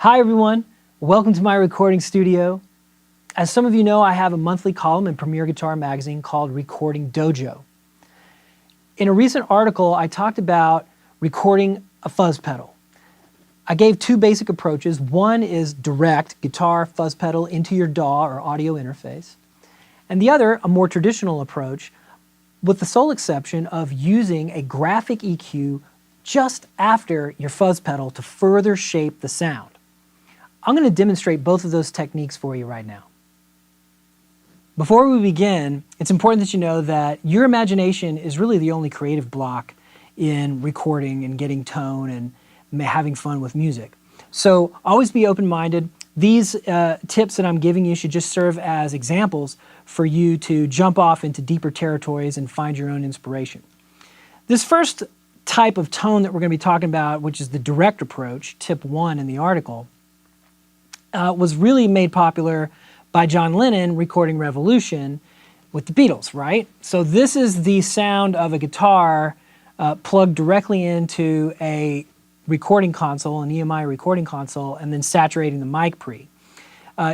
Hi everyone, welcome to my recording studio. As some of you know, I have a monthly column in Premier Guitar magazine called Recording Dojo. In a recent article, I talked about recording a fuzz pedal. I gave two basic approaches. One is direct guitar fuzz pedal into your DAW or audio interface. And the other, a more traditional approach, with the sole exception of using a graphic EQ just after your fuzz pedal to further shape the sound. I'm going to demonstrate both of those techniques for you right now. Before we begin, it's important that you know that your imagination is really the only creative block in recording and getting tone and having fun with music. So always be open-minded. These tips that I'm giving you should just serve as examples for you to jump off into deeper territories and find your own inspiration. This first type of tone that we're going to be talking about, which is the direct approach, tip 1 in the article, was really made popular by John Lennon recording Revolution with the Beatles, right? So this is the sound of a guitar plugged directly into a recording console, an EMI recording console, and then saturating the mic pre.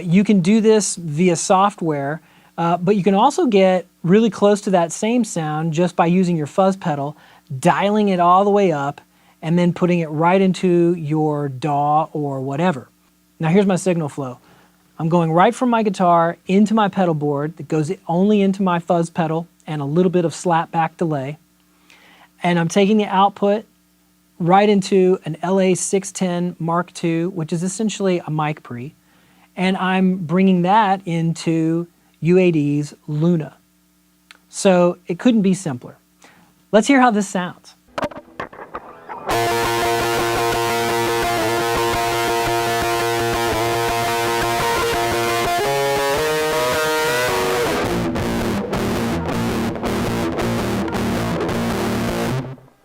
You can do this via software, but you can also get really close to that same sound just by using your fuzz pedal, dialing it all the way up, and then putting it right into your DAW or whatever. Now here's my signal flow. I'm going right from my guitar into my pedal board that goes only into my fuzz pedal and a little bit of slap back delay. And I'm taking the output right into an LA610 Mark II, which is essentially a mic pre. And I'm bringing that into UAD's Luna. So it couldn't be simpler. Let's hear how this sounds.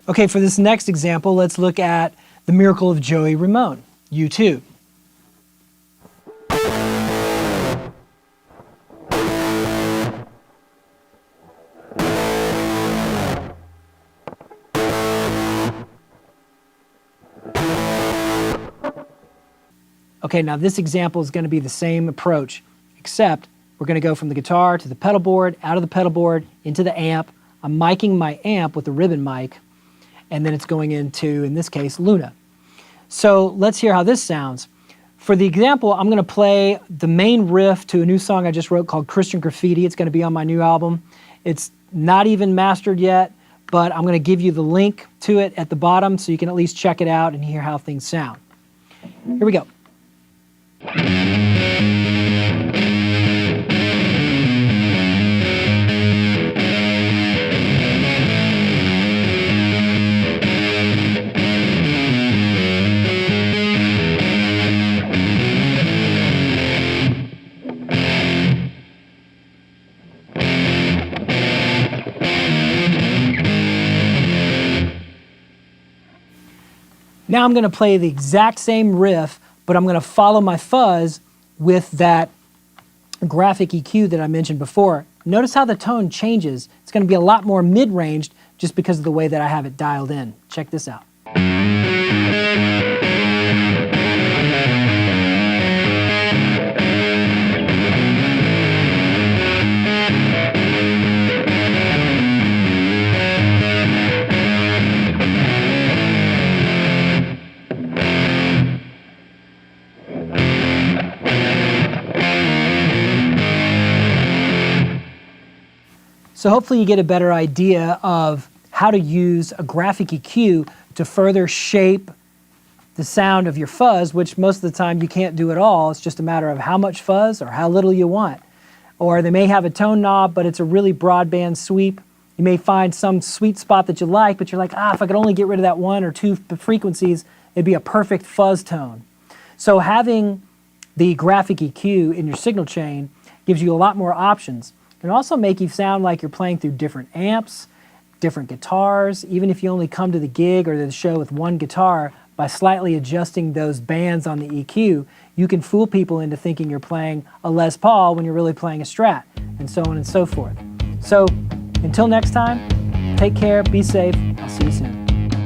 Okay, for this next example, let's look at The Miracle of Joey Ramone, U2. Okay, now this example is going to be the same approach, except we're going to go from the guitar to the pedal board, out of the pedal board, into the amp. I'm miking my amp with a ribbon mic, and then it's going into, in this case, Luna. So let's hear how this sounds. For the example, I'm going to play the main riff to a new song I just wrote called Christian Graffiti. It's going to be on my new album. It's not even mastered yet, but I'm going to give you the link to it at the bottom so you can at least check it out and hear how things sound. Here we go. Now I'm going to play the exact same riff, but I'm going to follow my fuzz with that graphic EQ that I mentioned before. Notice how the tone changes. It's going to be a lot more mid-ranged just because of the way that I have it dialed in. Check this out. So hopefully you get a better idea of how to use a graphic EQ to further shape the sound of your fuzz, which most of the time you can't do at all. It's just a matter of how much fuzz or how little you want. Or they may have a tone knob, but it's a really broadband sweep. You may find some sweet spot that you like, but you're like, if I could only get rid of that 1 or 2 frequencies, it'd be a perfect fuzz tone. So having the graphic EQ in your signal chain gives you a lot more options. It can also make you sound like you're playing through different amps, different guitars. Even if you only come to the gig or the show with one guitar, by slightly adjusting those bands on the EQ, you can fool people into thinking you're playing a Les Paul when you're really playing a Strat, and so on and so forth. So until next time, take care, be safe, I'll see you soon.